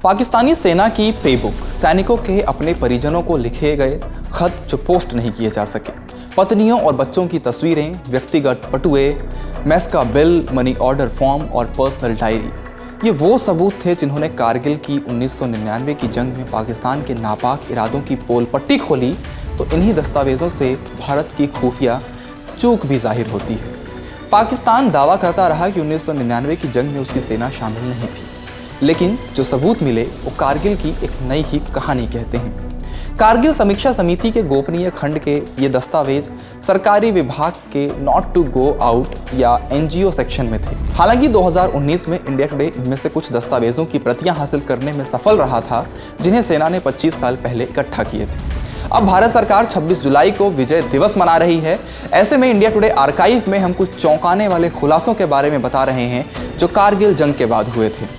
पाकिस्तानी सेना की प्लेबुक, सैनिकों के अपने परिजनों को लिखे गए खत जो पोस्ट नहीं किए जा सके, पत्नियों और बच्चों की तस्वीरें, व्यक्तिगत पटुए, मेस का बिल, मनी ऑर्डर फॉर्म और पर्सनल डायरी, ये वो सबूत थे जिन्होंने कारगिल की 1999 की जंग में पाकिस्तान के नापाक इरादों की पोल पट्टी खोली। तो इन्हीं दस्तावेज़ों से भारत की खुफिया चूक भी जाहिर होती है। पाकिस्तान दावा करता रहा कि 1999 की जंग में उसकी सेना शामिल नहीं थी, लेकिन जो सबूत मिले वो कारगिल की एक नई ही कहानी कहते हैं। कारगिल समीक्षा समिति के गोपनीय खंड के ये दस्तावेज सरकारी विभाग के नॉट टू गो आउट या NGO सेक्शन में थे। हालांकि 2019 में इंडिया टुडे इनमें से कुछ दस्तावेजों की प्रतियां हासिल करने में सफल रहा था, जिन्हें सेना ने 25 साल पहले इकट्ठा किए थे। अब भारत सरकार 26 जुलाई को विजय दिवस मना रही है। ऐसे में इंडिया टुडे आर्काइव में हम कुछ चौंकाने वाले खुलासों के बारे में बता रहे हैं जो कारगिल जंग के बाद हुए थे।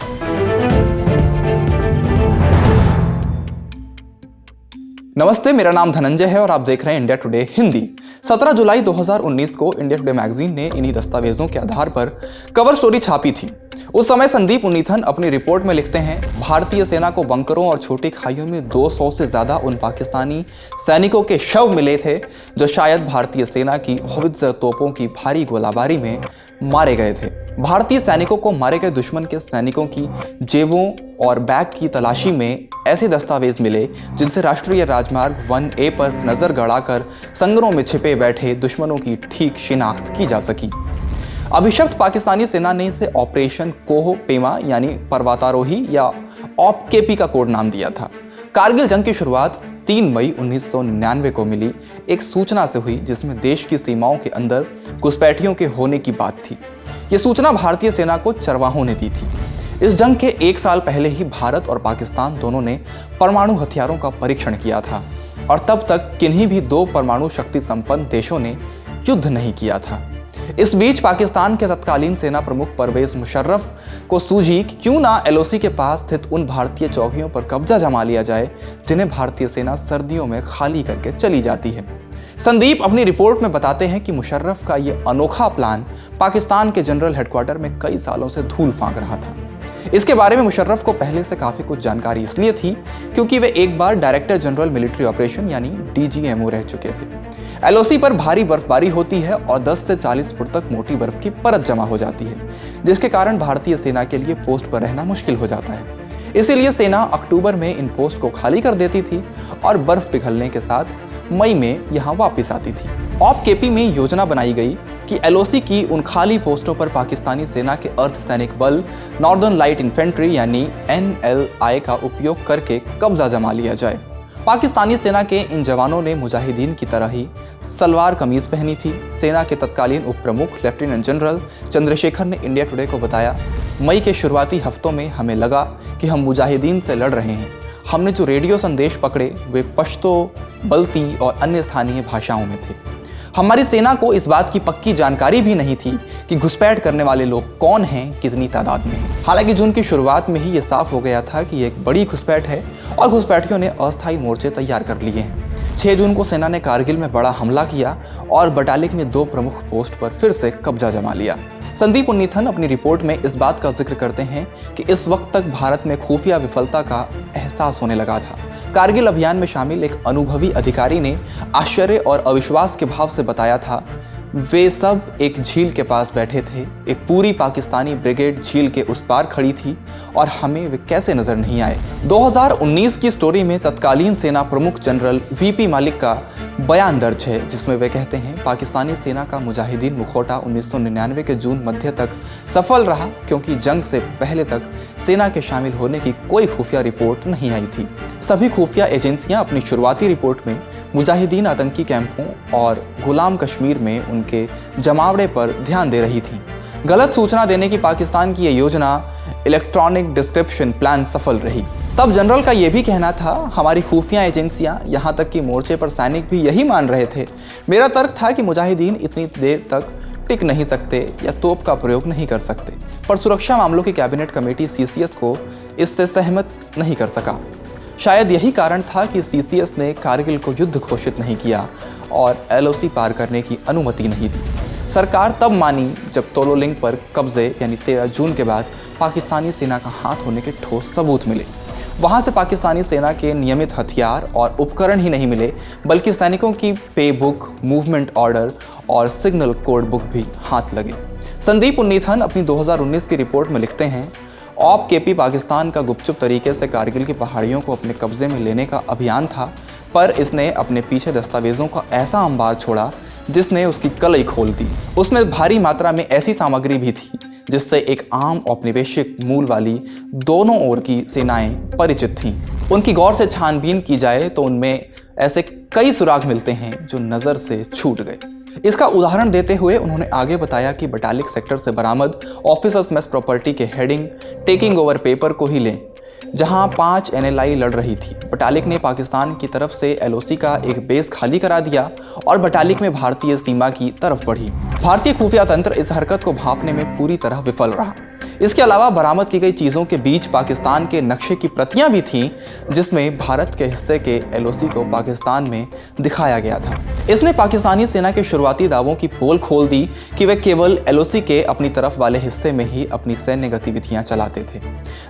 नमस्ते, मेरा नाम धनंजय है और आप देख रहे हैं इंडिया टुडे हिंदी। 17 जुलाई 2019 को इंडिया टुडे मैगजीन ने इन्हीं दस्तावेजों के आधार पर कवर स्टोरी छापी थी। उस समय संदीप उन्नीथन अपनी रिपोर्ट में लिखते हैं, भारतीय सेना को बंकरों और छोटी खाइयों में 200 से ज़्यादा उन पाकिस्तानी सैनिकों के शव मिले थे जो शायद भारतीय सेना की होवित्ज़र तोपों की भारी गोलाबारी में मारे गए थे। भारतीय सैनिकों को मारे गए दुश्मन के सैनिकों की जेबों और बैग की तलाशी में ऐसे दस्तावेज मिले जिनसे राष्ट्रीय राजमार्ग 1A पर नज़र गड़ाकर संगरों में छिपे बैठे दुश्मनों की ठीक शिनाख्त की जा सकी। अभिशप्त पाकिस्तानी सेना ने इसे ऑपरेशन कोह पेमा यानी पर्वतारोही या ऑपकेपी का कोड नाम दिया था। कारगिल जंग की शुरुआत 3 मई 1999 को मिली एक सूचना से हुई जिसमें देश की सीमाओं के अंदर घुसपैठियों के होने की बात थी। ये सूचना भारतीय सेना को चरवाहों ने दी थी। इस जंग के 1 साल पहले ही भारत और पाकिस्तान दोनों ने परमाणु हथियारों का परीक्षण किया था और तब तक किन्हीं भी 2 परमाणु शक्ति संपन्न देशों ने युद्ध नहीं किया था। इस बीच पाकिस्तान के तत्कालीन सेना प्रमुख परवेज मुशर्रफ को सूझी कि क्यों ना LOC के पास स्थित उन भारतीय चौकियों पर कब्जा जमा लिया जाए जिन्हें भारतीय सेना सर्दियों में खाली करके चली जाती है। संदीप अपनी रिपोर्ट में बताते हैं कि मुशर्रफ का ये अनोखा प्लान पाकिस्तान के जनरल हेडक्वार्टर में कई सालों से धूल फांक रहा था। इसके बारे में मुशर्रफ को पहले से काफ़ी कुछ जानकारी इसलिए थी क्योंकि वे एक बार डायरेक्टर जनरल मिलिट्री ऑपरेशन यानी DGMO रह चुके थे। LOC पर भारी बर्फबारी होती है और 10 से 40 फुट तक मोटी बर्फ की परत जमा हो जाती है, जिसके कारण भारतीय सेना के लिए पोस्ट पर रहना मुश्किल हो जाता है। इसीलिए सेना अक्टूबर में इन पोस्ट को खाली कर देती थी और बर्फ पिघलने के साथ मई में यहाँ वापस आती थी। ऑपकेपी में योजना बनाई गई कि LOC की उन खाली पोस्टों पर पाकिस्तानी सेना के अर्धसैनिक बल नॉर्दर्न लाइट इन्फेंट्री यानी NLI का उपयोग करके कब्जा जमा लिया जाए। पाकिस्तानी सेना के इन जवानों ने मुजाहिदीन की तरह ही सलवार कमीज पहनी थी। सेना के तत्कालीन उप प्रमुख लेफ्टिनेंट जनरल चंद्रशेखर ने इंडिया टुडे को बताया, मई के शुरुआती हफ्तों में हमें लगा कि हम मुजाहिदीन से लड़ रहे हैं। हमने जो रेडियो संदेश पकड़े वे पश्तो, बल्ती और अन्य स्थानीय भाषाओं में थे। हमारी सेना को इस बात की पक्की जानकारी भी नहीं थी कि घुसपैठ करने वाले लोग कौन हैं, कितनी तादाद में हैं। हालांकि जून की शुरुआत में ही ये साफ हो गया था कि ये एक बड़ी घुसपैठ है और घुसपैठियों ने अस्थायी मोर्चे तैयार कर लिए हैं। 6 जून को सेना ने कारगिल में बड़ा हमला किया और बटालिक में 2 प्रमुख पोस्ट पर फिर से कब्जा जमा लिया। संदीप उन्नीथन अपनी रिपोर्ट में इस बात का जिक्र करते हैं कि इस वक्त तक भारत में खुफिया विफलता का एहसास होने लगा था। कारगिल अभियान में शामिल एक अनुभवी अधिकारी ने आश्चर्य और अविश्वास के भाव से बताया था, वे सब एक झील के पास बैठे थे, एक पूरी पाकिस्तानी ब्रिगेड झील के उस पार खड़ी थी और हमें वे कैसे नजर नहीं आए। 2019 की स्टोरी में तत्कालीन सेना प्रमुख जनरल VP मालिक का बयान दर्ज है जिसमें वे कहते हैं, पाकिस्तानी सेना का मुजाहिदीन मुखौटा 1999 के जून मध्य तक सफल रहा क्योंकि जंग से पहले तक सेना के शामिल होने की कोई खुफिया रिपोर्ट नहीं आई थी। सभी खुफिया एजेंसियां अपनी शुरुआती रिपोर्ट में मुजाहिदीन आतंकी कैंपों और गुलाम कश्मीर में उनके जमावड़े पर ध्यान दे रही थी। गलत सूचना देने की पाकिस्तान की ये योजना इलेक्ट्रॉनिक डिस्क्रिप्शन प्लान सफल रही। तब जनरल का ये भी कहना था, हमारी खुफिया एजेंसियां यहाँ तक कि मोर्चे पर सैनिक भी यही मान रहे थे। मेरा तर्क था कि मुजाहिदीन इतनी देर तक टिक नहीं सकते या तोप का प्रयोग नहीं कर सकते, पर सुरक्षा मामलों की कैबिनेट कमेटी CCS को इससे सहमत नहीं कर सका। शायद यही कारण था कि CCS ने कारगिल को युद्ध घोषित नहीं किया और LOC पार करने की अनुमति नहीं दी। सरकार तब मानी जब तोलोलिंग पर कब्जे यानी 13 जून के बाद पाकिस्तानी सेना का हाथ होने के ठोस सबूत मिले। वहां से पाकिस्तानी सेना के नियमित हथियार और उपकरण ही नहीं मिले, बल्कि सैनिकों की पे बुक, मूवमेंट ऑर्डर और सिग्नल कोड बुक भी हाथ लगे। संदीप उन्नीथन अपनी 2019 की रिपोर्ट में लिखते हैं, ऑप केपी पाकिस्तान का गुपचुप तरीके से कारगिल की पहाड़ियों को अपने कब्जे में लेने का अभियान था, पर इसने अपने पीछे दस्तावेजों का ऐसा अंबार छोड़ा जिसने उसकी कलई खोल दी। उसमें भारी मात्रा में ऐसी सामग्री भी थी जिससे एक आम औपनिवेशिक मूल वाली दोनों ओर की सेनाएं परिचित थीं। उनकी गौर से छानबीन की जाए तो उनमें ऐसे कई सुराग मिलते हैं जो नज़र से छूट गए। इसका उदाहरण देते हुए उन्होंने आगे बताया कि बटालिक सेक्टर से बरामद ऑफिसर्स मेस प्रॉपर्टी के हेडिंग टेकिंग ओवर पेपर को ही लें, जहां 5 NLI लड़ रही थी। बटालिक ने पाकिस्तान की तरफ से LOC का एक बेस खाली करा दिया और बटालिक में भारतीय सीमा की तरफ बढ़ी। भारतीय खुफिया तंत्र इस हरकत को भांपने में पूरी तरह विफल रहा। इसके अलावा बरामद की गई चीज़ों के बीच पाकिस्तान के नक्शे की प्रतियां भी थीं, जिसमें भारत के हिस्से के LOC को पाकिस्तान में दिखाया गया था। इसने पाकिस्तानी सेना के शुरुआती दावों की पोल खोल दी कि वे केवल LOC के अपनी तरफ वाले हिस्से में ही अपनी सैन्य गतिविधियां चलाते थे।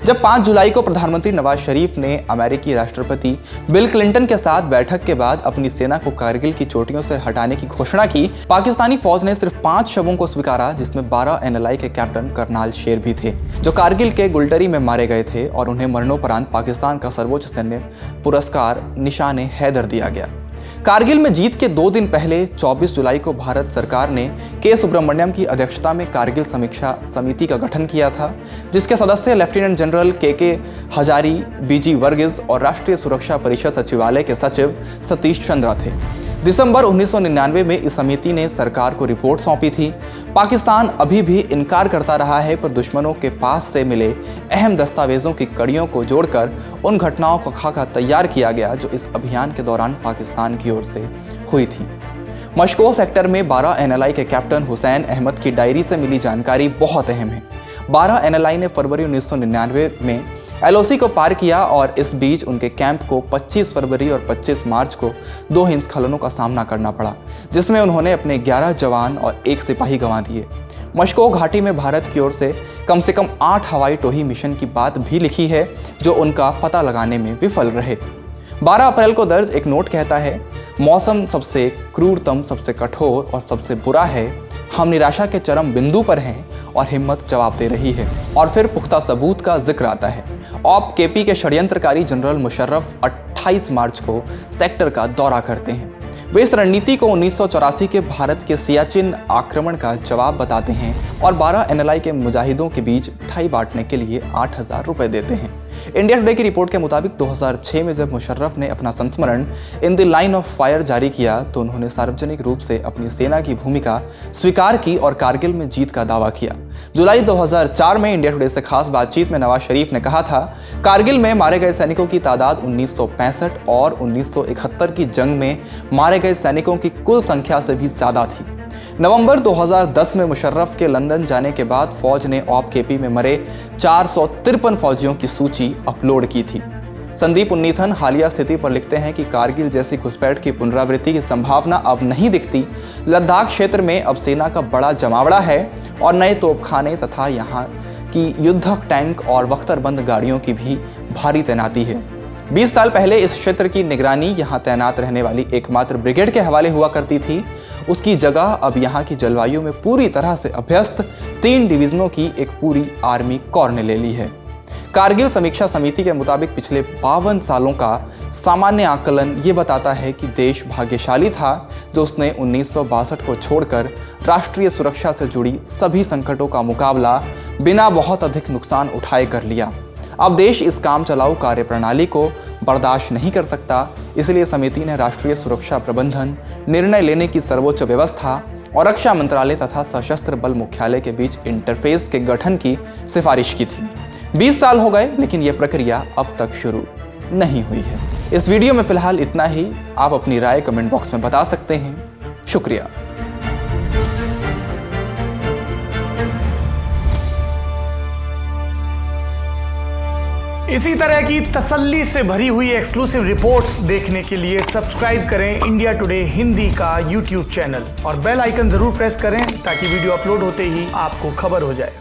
जब 5 जुलाई को प्रधानमंत्री नवाज शरीफ ने अमेरिकी राष्ट्रपति बिल क्लिंटन के साथ बैठक के बाद अपनी सेना को कारगिल की चोटियों से हटाने की घोषणा की, पाकिस्तानी फौज ने सिर्फ 5 शवों को स्वीकारा, जिसमें 12 NLI के कैप्टन करनाल शेर भी थे, जो कारगिल के गुलटरी में मारे गए थे और उन्हें मरणोपरांत पाकिस्तान का सर्वोच्च सैन्य पुरस्कार निशान हैदर दिया गया। कारगिल में जीत के 2 दिन पहले 24 जुलाई को भारत सरकार ने के सुब्रमण्यम की अध्यक्षता में कारगिल समीक्षा समिति का गठन किया था, जिसके सदस्य लेफ्टिनेंट जनरल के हजारी, BG वर्गीस और राष्ट्रीय सुरक्षा परिषद सचिवालय के सचिव सतीश चंद्रा थे। दिसंबर 1999 में इस समिति ने सरकार को रिपोर्ट सौंपी थी। पाकिस्तान अभी भी इनकार करता रहा है, पर दुश्मनों के पास से मिले अहम दस्तावेजों की कड़ियों को जोड़कर उन घटनाओं का खाका तैयार किया गया जो इस अभियान के दौरान पाकिस्तान की ओर से हुई थी। मशकोह सेक्टर में 12 NLI के कैप्टन हुसैन अहमद की डायरी से मिली जानकारी बहुत अहम है। 12 NLI ने फरवरी 1999 में LOC को पार किया और इस बीच उनके कैंप को 25 फरवरी और 25 मार्च को 2 हिमस्खलनों का सामना करना पड़ा, जिसमें उन्होंने अपने 11 जवान और 1 सिपाही गंवा दिए। मशकोह घाटी में भारत की ओर से कम 8 हवाई टोही मिशन की बात भी लिखी है, जो उनका पता लगाने में विफल रहे। 12 अप्रैल को दर्ज एक नोट कहता है, मौसम सबसे क्रूरतम, सबसे कठोर और सबसे बुरा है। हम निराशा के चरम बिंदु पर हैं और हिम्मत जवाब दे रही है। और फिर पुख्ता सबूत का जिक्र आता है। ऑप केपी के षड्यंत्रकारी जनरल मुशर्रफ 28 मार्च को सेक्टर का दौरा करते हैं। वे इस रणनीति को 1984 के भारत के सियाचिन आक्रमण का जवाब बताते हैं और 12 NLI के मुजाहिदों के बीच मिठाई बांटने के लिए 8,000 रुपए देते हैं। इंडिया टुडे की रिपोर्ट के मुताबिक 2006 में जब मुशर्रफ ने अपना संस्मरण in the line of fire जारी किया तो उन्होंने सार्वजनिक रूप से अपनी सेना की भूमिका स्वीकार की और कारगिल में जीत का दावा किया। जुलाई 2004 में इंडिया टुडे से खास बातचीत में नवाज शरीफ ने कहा था, कारगिल में मारे गए सैनिकों की तादाद 1965 और 1971 की जंग में मारे गए सैनिकों की कुल संख्या से भी ज्यादा थी। नवंबर 2010 में मुशर्रफ के लंदन जाने के बाद फौज ने ऑप केपी में मरे 453 फौजियों की सूची अपलोड की थी। संदीप उन्नीथन हालिया स्थिति पर लिखते हैं कि कारगिल जैसी घुसपैठ की पुनरावृत्ति की संभावना अब नहीं दिखती। लद्दाख क्षेत्र में अब सेना का बड़ा जमावड़ा है और नए तोपखाने तथा यहाँ की युद्धक टैंक और बख्तरबंद गाड़ियों की भी भारी तैनाती है। 20 साल पहले इस क्षेत्र की निगरानी यहाँ तैनात रहने वाली एकमात्र ब्रिगेड के हवाले हुआ करती थी। उसकी जगह अब यहाँ की जलवायु में पूरी तरह से अभ्यस्त 3 डिवीजनों की एक पूरी आर्मी कोर ने ले ली है। कारगिल समीक्षा समिति के मुताबिक पिछले 52 सालों का सामान्य आकलन ये बताता है कि देश भाग्यशाली था जो उसने 1962 को छोड़कर राष्ट्रीय सुरक्षा से जुड़ी सभी संकटों का मुकाबला बिना बहुत अधिक नुकसान उठाए कर लिया। अब देश इस काम चलाऊ कार्यप्रणाली को बर्दाश्त नहीं कर सकता, इसलिए समिति ने राष्ट्रीय सुरक्षा प्रबंधन, निर्णय लेने की सर्वोच्च व्यवस्था और रक्षा मंत्रालय तथा सशस्त्र बल मुख्यालय के बीच इंटरफेस के गठन की सिफारिश की थी। 20 साल हो गए लेकिन यह प्रक्रिया अब तक शुरू नहीं हुई है। इस वीडियो में फिलहाल इतना ही। आप अपनी राय कमेंट बॉक्स में बता सकते हैं। शुक्रिया। इसी तरह की तसल्ली से भरी हुई एक्सक्लूसिव रिपोर्ट्स देखने के लिए सब्सक्राइब करें इंडिया टुडे हिंदी का YouTube चैनल और बेल आइकन जरूर प्रेस करें ताकि वीडियो अपलोड होते ही आपको खबर हो जाए।